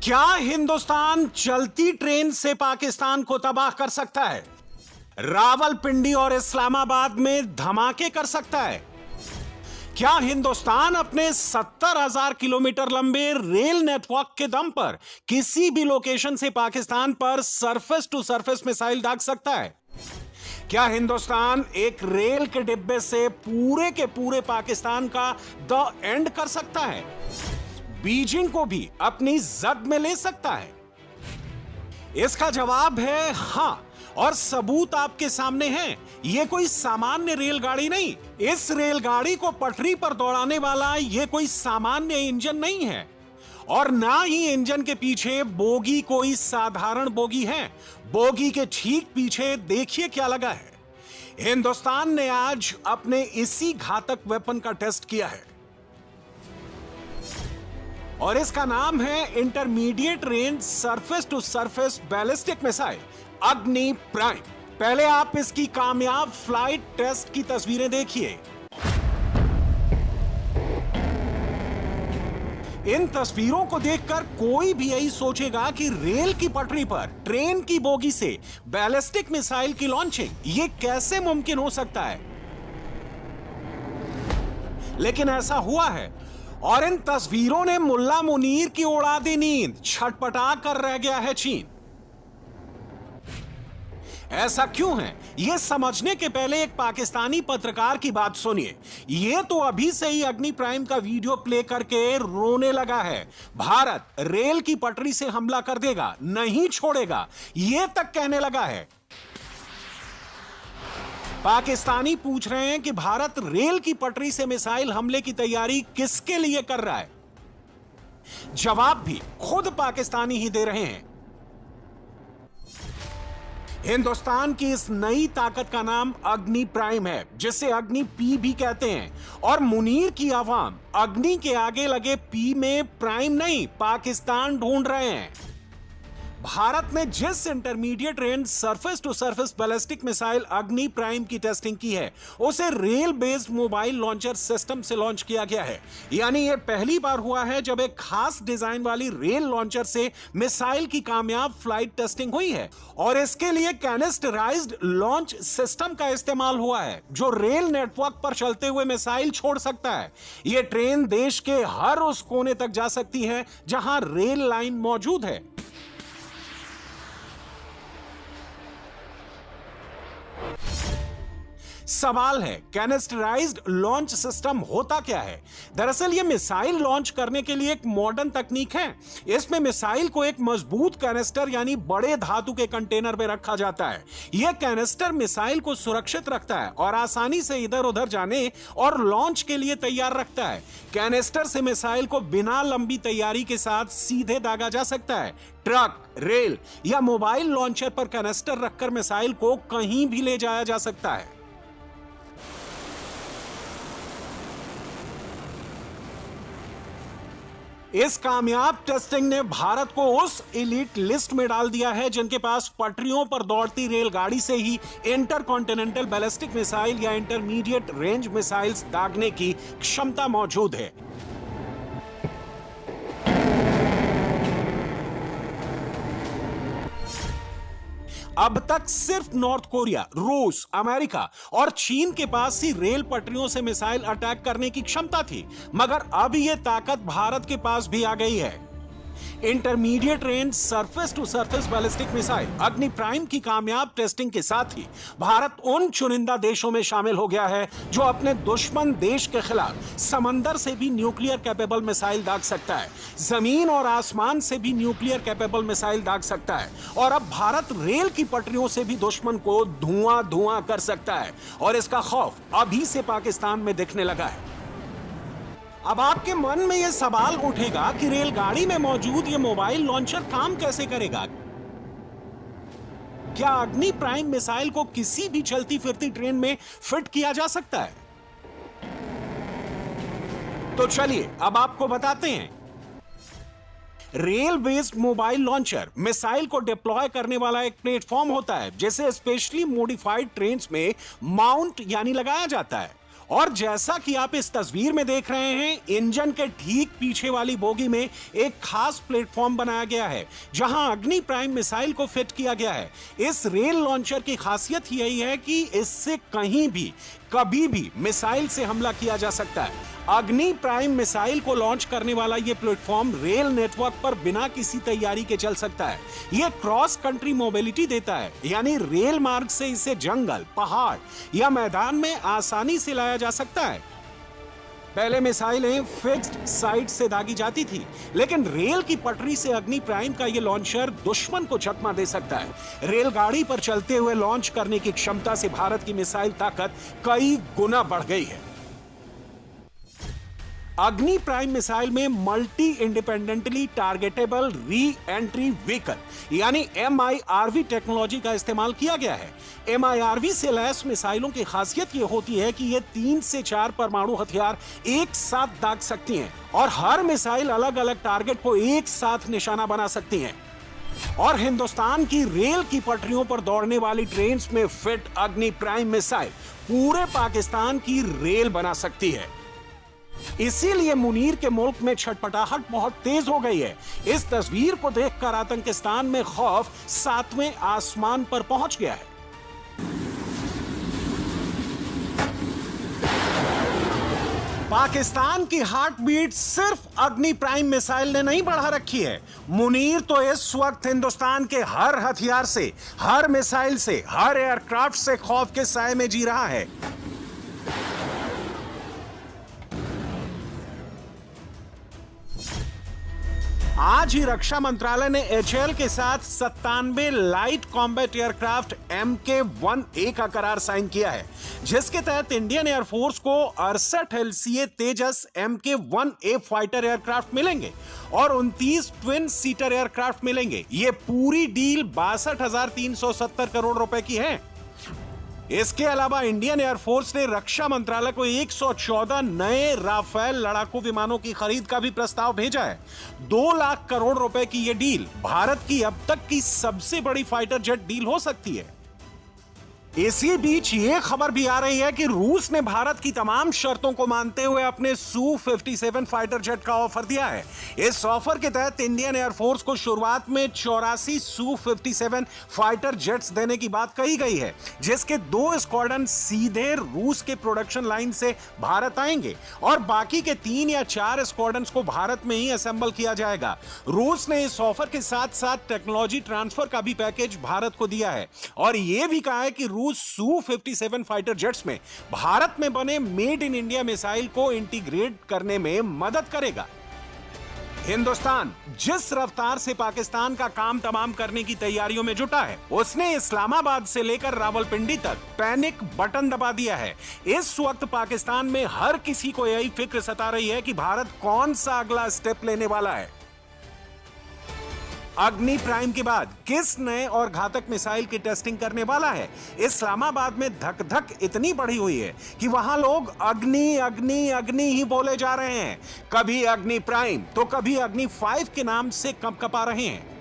क्या हिंदुस्तान चलती ट्रेन से पाकिस्तान को तबाह कर सकता है? रावलपिंडी और इस्लामाबाद में धमाके कर सकता है? क्या हिंदुस्तान अपने 70,000 किलोमीटर लंबे रेल नेटवर्क के दम पर किसी भी लोकेशन से पाकिस्तान पर सरफेस टू सरफेस मिसाइल दाग सकता है? क्या हिंदुस्तान एक रेल के डिब्बे से पूरे के पूरे पाकिस्तान का द एंड कर सकता है? बीजिंग को भी अपनी जद में ले सकता है? इसका जवाब है हां, और सबूत आपके सामने हैं। यह कोई सामान्य रेलगाड़ी नहीं, इस रेलगाड़ी को पटरी पर दौड़ाने वाला यह कोई सामान्य इंजन नहीं है, और ना ही इंजन के पीछे बोगी कोई साधारण बोगी है। बोगी के ठीक पीछे देखिए क्या लगा है। हिंदुस्तान ने आज अपने इसी घातक वेपन का टेस्ट किया है, और इसका नाम है intermediate range surface to surface ballistic missile Agni prime. पहले आप इसकी कामयाब फ्लाइट टेस्ट की तस्वीरें देखिए। इन तस्वीरों को देखकर कोई भी यही सोचेगा कि रेल की पटरी पर ट्रेन की बोगी से बैलिस्टिक मिसाइल की लॉन्चिंग ये कैसे मुमकिन हो सकता है, लेकिन ऐसा हुआ है। और इन तस्वीरों ने मुल्ला मुनीर की उड़ा दी नींद, छटपटा कर रह गया है चीन। ऐसा क्यों है, यह समझने के पहले एक पाकिस्तानी पत्रकार की बात सुनिए। यह तो अभी से ही अग्नि प्राइम का वीडियो प्ले करके रोने लगा है। भारत रेल की पटरी से हमला कर देगा, नहीं छोड़ेगा, यह तक कहने लगा है। पाकिस्तानी पूछ रहे हैं कि भारत रेल की पटरी से मिसाइल हमले की तैयारी किसके लिए कर रहा है? जवाब भी खुद पाकिस्तानी ही दे रहे हैं। हिंदुस्तान की इस नई ताकत का नाम अग्नि प्राइम है, जिसे अग्नि पी भी कहते हैं, और मुनीर की आवाम अग्नि के आगे लगे पी में प्राइम नहीं पाकिस्तान ढूंढ रहे हैं। भारत ने जिस intermediate range surface to surface ballistic missile Agni prime की टेस्टिंग की है, उसे rail based mobile launcher system से लॉन्च किया गया है। यानी यह पहली बार हुआ है जब एक खास डिजाइन वाली रेल लॉन्चर से मिसाइल की कामयाब फ्लाइट टेस्टिंग हुई है, और इसके लिए कैनिस्टराइज्ड लॉन्च सिस्टम का इस्तेमाल हुआ है, जो रेल नेटवर्क पर चलते हुए मिसाइल छोड़ सकता है। यह ट्रेन देश के हर उस कोने तक जा सकती है जहां रेल लाइन मौजूद है। सवाल है, कैनिस्टराइज्ड लॉन्च सिस्टम होता क्या है? दरअसल यह मिसाइल लॉन्च करने के लिए एक मॉडर्न तकनीक है। इसमें मिसाइल को एक मजबूत कैनिस्टर यानी बड़े धातु के कंटेनर में रखा जाता है। यह कैनिस्टर मिसाइल को सुरक्षित रखता है और आसानी से इधर उधर जाने और लॉन्च के लिए तैयार रखता है। कैनिस्टर से मिसाइल को बिना लंबी तैयारी के साथ सीधे दागा जा सकता है। ट्रक, रेल या मोबाइल लॉन्चर पर कैनिस्टर रखकर मिसाइल को कहीं भी ले जाया जा सकता है। इस कामयाब टेस्टिंग ने भारत को उस एलीट लिस्ट में डाल दिया है जिनके पास पटरियों पर दौड़ती रेलगाड़ी से ही इंटरकॉन्टिनेंटल बैलिस्टिक मिसाइल या इंटरमीडिएट रेंज मिसाइल्स दागने की क्षमता मौजूद है। अब तक सिर्फ नॉर्थ कोरिया, रूस, अमेरिका और चीन के पास ही रेल पटरियों से मिसाइल अटैक करने की क्षमता थी, मगर अब यह ताकत भारत के पास भी आ गई है। Intermediate range surface to surface ballistic missile Agni prime की कामयाब टेस्टिंग के साथ ही भारत उन चुनिंदा देशों में शामिल हो गया है जो अपने दुश्मन देश के खिलाफ समंदर से भी न्यूक्लियर कैपेबल मिसाइल दाग सकता है, जमीन और आसमान से भी न्यूक्लियर कैपेबल मिसाइल दाग सकता है, और अब भारत रेल की पटरियों से भी दुश्मन को धुआं धुआं कर सकता है। और इसका खौफ अभी से पाकिस्तान में दिखने लगा है। अब आपके मन में यह सवाल उठेगा कि रेलगाड़ी में मौजूद यह मोबाइल लॉन्चर काम कैसे करेगा? क्या अग्नि प्राइम मिसाइल को किसी भी चलती फिरती ट्रेन में फिट किया जा सकता है? तो चलिए अब आपको बताते हैं। Rail based mobile launcher missile को डिप्लॉय करने वाला एक प्लेटफॉर्म होता है जिसे स्पेशली मॉडिफाइड ट्रेन्स में माउंट यानी लगाया जाता है, और जैसा कि आप इस तस्वीर में देख रहे हैं, इंजन के ठीक पीछे वाली बोगी में एक खास प्लेटफॉर्म बनाया गया है जहां अग्नि प्राइम मिसाइल को फिट किया गया है। इस रेल लॉन्चर की खासियत यही है कि इससे कहीं भी कभी भी मिसाइल से हमला किया जा सकता है। अग्नि प्राइम मिसाइल को लॉन्च करने वाला यह प्लेटफॉर्म रेल नेटवर्क पर बिना किसी तैयारी के चल सकता है। यह क्रॉस कंट्री मोबिलिटी देता है, यानी रेल मार्ग से इसे जंगल, पहाड़ या मैदान में आसानी से लाया जा सकता है। पहले मिसाइलें फिक्स्ड साइड से दागी जाती थी, लेकिन रेल की पटरी से अग्नि प्राइम का यह लॉन्चर दुश्मन को चकमा दे सकता है। रेलगाड़ी पर चलते हुए लॉन्च करने की क्षमता से भारत की मिसाइल ताकत कई गुना बढ़ गई है। अग्नि प्राइम मिसाइल में multi independently targetable re entry vehicle यानी MIRV टेक्नोलॉजी का इस्तेमाल किया गया है। MIRV से लैस मिसाइलों की खासियत यह होती है कि ये 3 से 4 परमाणु हथियार एक साथ दाग सकती हैं और हर मिसाइल अलग अलग टारगेट को एक साथ निशाना बना सकती हैं। और हिंदुस्तान की रेल की पटरियों पर दौड़ने वाली ट्रेन में फिट अग्नि प्राइम मिसाइल पूरे पाकिस्तान की रेल बना सकती है। इसीलिए मुनीर के मुल्क में छटपटाहट बहुत तेज हो गई है। इस तस्वीर को देखकर आतंकिस्तान में खौफ 7वें आसमान पर पहुंच गया है। पाकिस्तान की हार्ट बीट सिर्फ अग्नि प्राइम मिसाइल ने नहीं बढ़ा रखी है। मुनीर तो इस वक्त हिंदुस्तान के हर हथियार से, हर मिसाइल से, हर एयरक्राफ्ट से खौफ के साए में जी रहा है। आज ही रक्षा मंत्रालय ने HAL के साथ 97 लाइट कॉम्बैट एयरक्राफ्ट MK-1A का करार साइन किया है, जिसके तहत इंडियन एयरफोर्स को 68 LCA तेजस MK-1A फाइटर एयरक्राफ्ट मिलेंगे और 29 ट्विन सीटर एयरक्राफ्ट मिलेंगे। ये पूरी डील 62,370 करोड़ रुपए की है। इसके अलावा इंडियन एयरफोर्स ने रक्षा मंत्रालय को 114 नए राफेल लड़ाकू विमानों की खरीद का भी प्रस्ताव भेजा है। 2 लाख करोड़ रुपए की यह डील भारत की अब तक की सबसे बड़ी फाइटर जेट डील हो सकती है। इसी बीच यह खबर भी आ रही है कि रूस ने भारत की तमाम शर्तों को मानते हुए अपने Su-57 फाइटर जेट का ऑफर दिया है। इस ऑफर के तहत इंडियन एयरफोर्स को शुरुआत में 84 Su-57 फाइटर जेट्स देने की बात कही गई है, जिसके 2 स्क्वाड्रन सीधे रूस के प्रोडक्शन लाइन से भारत आएंगे और बाकी के 3 या 4 स्क्वाड्रन को भारत में ही असेंबल किया जाएगा। रूस ने इस ऑफर के साथ साथ टेक्नोलॉजी ट्रांसफर का भी पैकेज भारत को दिया है और यह भी कहा है कि Su-57 फाइटर जेट्स में भारत में बने मेड इन इंडिया मिसाइल को इंटीग्रेट करने में मदद करेगा। हिंदुस्तान जिस रफ्तार से पाकिस्तान का काम तमाम करने की तैयारियों में जुटा है, उसने इस्लामाबाद से लेकर रावलपिंडी तक पैनिक बटन दबा दिया है। इस वक्त पाकिस्तान में हर किसी को यही फिक्र सता रही है कि भारत कौन सा अगला स्टेप लेने वाला है। अग्नि प्राइम के बाद किस नए और घातक मिसाइल की टेस्टिंग करने वाला है? इस्लामाबाद में धक धक इतनी बढ़ी हुई है कि वहां लोग अग्नि अग्नि अग्नि ही बोले जा रहे हैं। कभी अग्नि प्राइम तो कभी अग्नि 5 के नाम से कंपकपा रहे हैं।